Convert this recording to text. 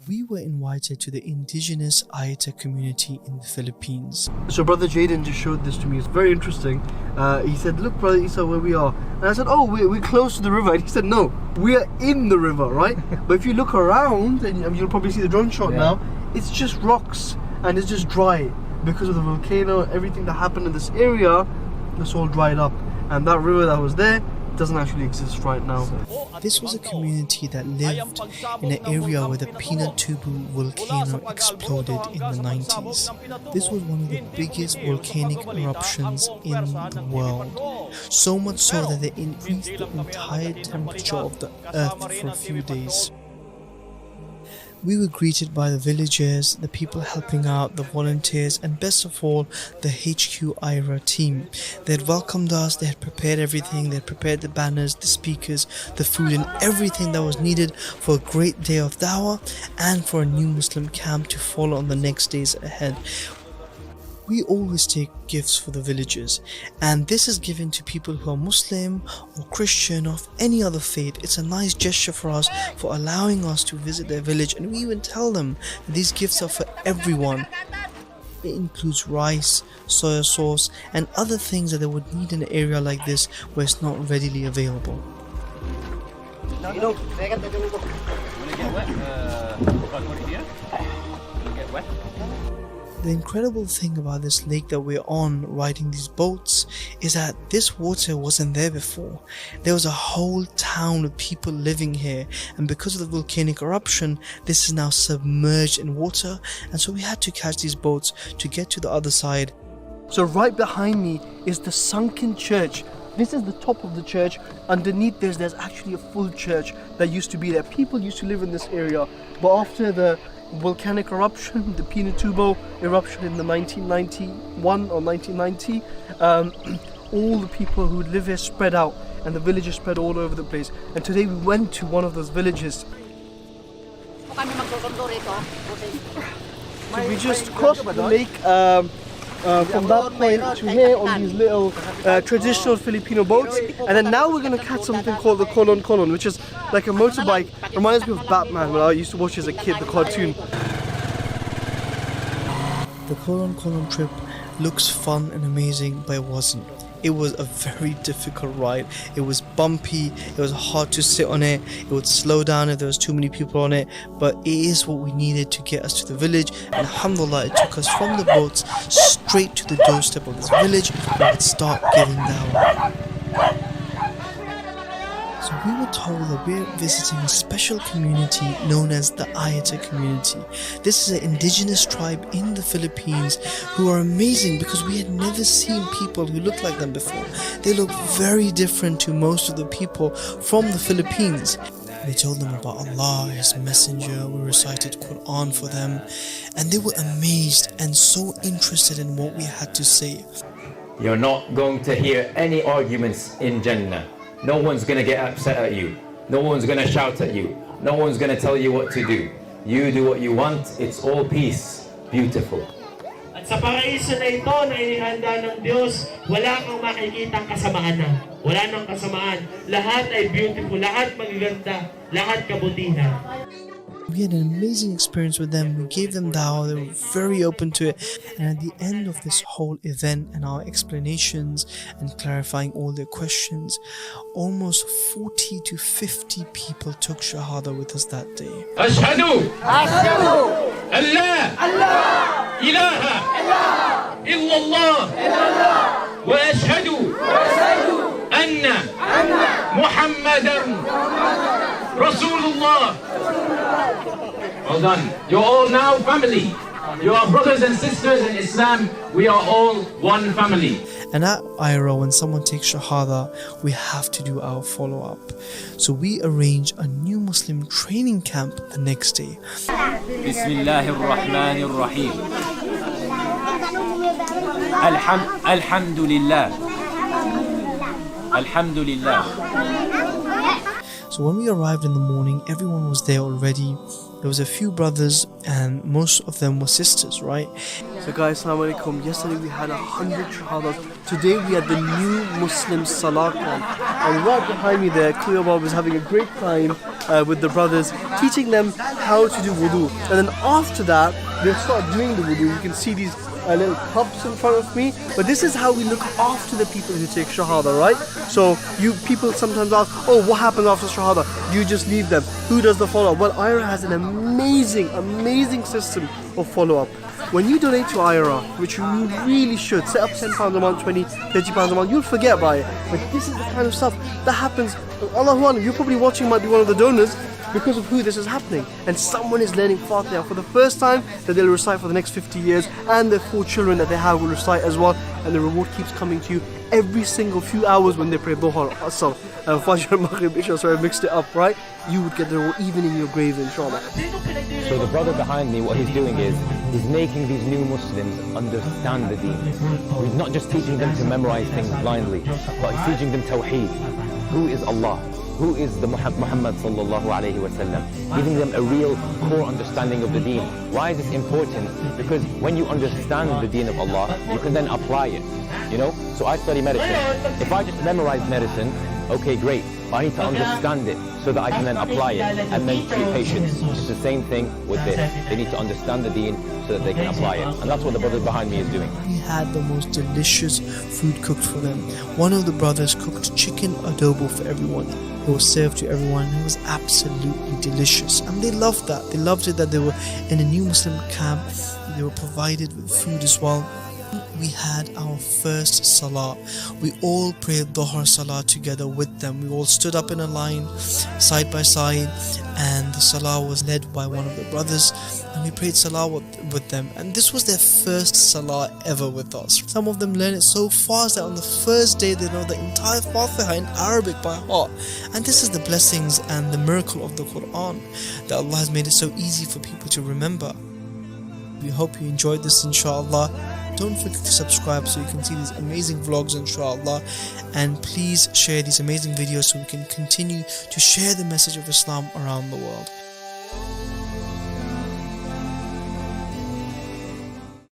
We were invited to the indigenous Ayata community in the Philippines. So Brother Jaden just showed this to me. It's very interesting. He said, look Brother Isa, where we are. And I said, oh, we're close to the river. And he said, no, we are in the river, right? But if you look around, and you'll probably see the drone shot now, it's just rocks and it's just dry. Because of the volcano, everything that happened in this area, it's all dried up. And that river that was there doesn't actually exist right now. This was a community that lived in an area where the Pinatubo volcano exploded in the 90s. This was one of the biggest volcanic eruptions in the world. So much so that they increased the entire temperature of the earth for a few days. We were greeted by the villagers, the people helping out, the volunteers, and best of all, the HQ IRA team. They had welcomed us, they had prepared everything, they had prepared the banners, the speakers, the food, and everything that was needed for a great day of dawah and for a new Muslim camp to follow on the next days ahead. We always take gifts for the villagers, and this is given to people who are Muslim or Christian or of any other faith. It's a nice gesture for us for allowing us to visit their village, and we even tell them that these gifts are for everyone. It includes rice, soya sauce, and other things that they would need in an area like this where it's not readily available. The incredible thing about this lake that we're on riding these boats is that this water wasn't there before. There was a whole town of people living here, and because of the volcanic eruption, this is now submerged in water, and so we had to catch these boats to get to the other side. So right behind me is the sunken church. This is the top of the church. Underneath there's actually a full church that used to be there. People used to live in this area, but after the volcanic eruption, the Pinatubo eruption in the 1991 or 1990, all the people who would live here spread out, and the villages spread all over the place. And today we went to one of those villages. So we just crossed the lake from that point to here on these little traditional Filipino boats, and then now we're going to catch something called the kolon, which is like a motorbike. Reminds me of Batman when I used to watch as a kid, the cartoon. The kolon trip looks fun and amazing, but it wasn't. It was a very difficult ride. It was bumpy, it was hard to sit on it, it would slow down if there was too many people on it, but it is what we needed to get us to the village, and alhamdulillah, it took us from the boats straight to the doorstep of this village where we'd start giving dawah. So we were told that we're visiting a special community known as the Ayata community. This is an indigenous tribe in the Philippines who are amazing because we had never seen people who look like them before. They look very different to most of the people from the Philippines. We told them about Allah, His Messenger, we recited Quran for them, and they were amazed and so interested in what we had to say. You're not going to hear any arguments in Jannah. No one's going to get upset at you. No one's going to shout at you. No one's going to tell you what to do. You do what you want. It's all peace. Beautiful. At sa paraiso na ito na inihanda ng Diyos, wala kang makikitang kasamaan na. Wala nang kasamaan. Lahat ay beautiful. Lahat magaganda. Lahat kabutihan. We had an amazing experience with them. We gave them dawah, they were very open to it, and at the end of this whole event and our explanations and clarifying all their questions, almost 40 to 50 people took shahada with us that day. Ashhadu Allah ilaha illallah wa ashhadu anna Muhammadan Rasulullah. Well done. You're all now family. You are brothers and sisters in Islam. We are all one family. And at IRA, when someone takes shahada, we have to do our follow-up. So we arrange a new Muslim training camp the next day. Bismillahirrahmanirrahim. Alhamdulillah. Alhamdulillah. So when we arrived in the morning, everyone was there already. There was a few brothers and most of them were sisters, right? So guys, assalamu alaikum. Yesterday we had 100 shahadas. Today we had the new Muslim Salah camp. And right behind me there, Cleo Bob is having a great time with the brothers, teaching them how to do wudu. And then after that, they'll start doing the wudu. You can see these little cups in front of me, but this is how we look after the people who take shahada, right? So people sometimes ask, oh, what happens after shahada? Do you just leave them? Who does the follow-up? Well, IRA has an amazing system of follow-up. When you donate to IRA, which you really should, set up £10 a month, 20, £30 a month, you'll forget about it. But this is the kind of stuff that happens. Allahu Akbar, you're probably watching, might be one of the donors, because of who this is happening. And someone is learning Fatiha for the first time that they'll recite for the next 50 years, and their 4 children that they have will recite as well, and the reward keeps coming to you every single few hours when they pray Dhuhr, Asr, Fajr, Maghrib, Isha. So I mixed it up, right? You would get the reward even in your grave, inshallah. So the brother behind me, what he's doing is, he's making these new Muslims understand the deen. He's not just teaching them to memorize things blindly, but he's teaching them Tawheed. Who is Allah? Who is the Muhammad sallallahu alayhi wa sallam? Giving them a real core understanding of the deen. Why is this important? Because when you understand the deen of Allah, you can then apply it. You know? So I study medicine. If I just memorize medicine, okay, great. But I need to understand it so that I can then apply it and then treat patients. It's the same thing with this. They need to understand the deen so that they can apply it. And that's what the brother behind me is doing. We had the most delicious food cooked for them. One of the brothers cooked chicken adobo for everyone. It was served to everyone. It was absolutely delicious. And they loved that. They loved it that they were in a new Muslim camp. They were provided with food as well. We had our first salah. We all prayed Dhuhr salah together with them. We all stood up in a line, side by side, and the salah was led by one of the brothers, and we prayed salah with them. And this was their first salah ever with us. Some of them learned it so fast that on the first day they know the entire Fatiha in Arabic by heart. And this is the blessings and the miracle of the Quran, that Allah has made it so easy for people to remember. We hope you enjoyed this, inshallah. Don't forget to subscribe so you can see these amazing vlogs, inshallah, and please share these amazing videos so we can continue to share the message of Islam around the world.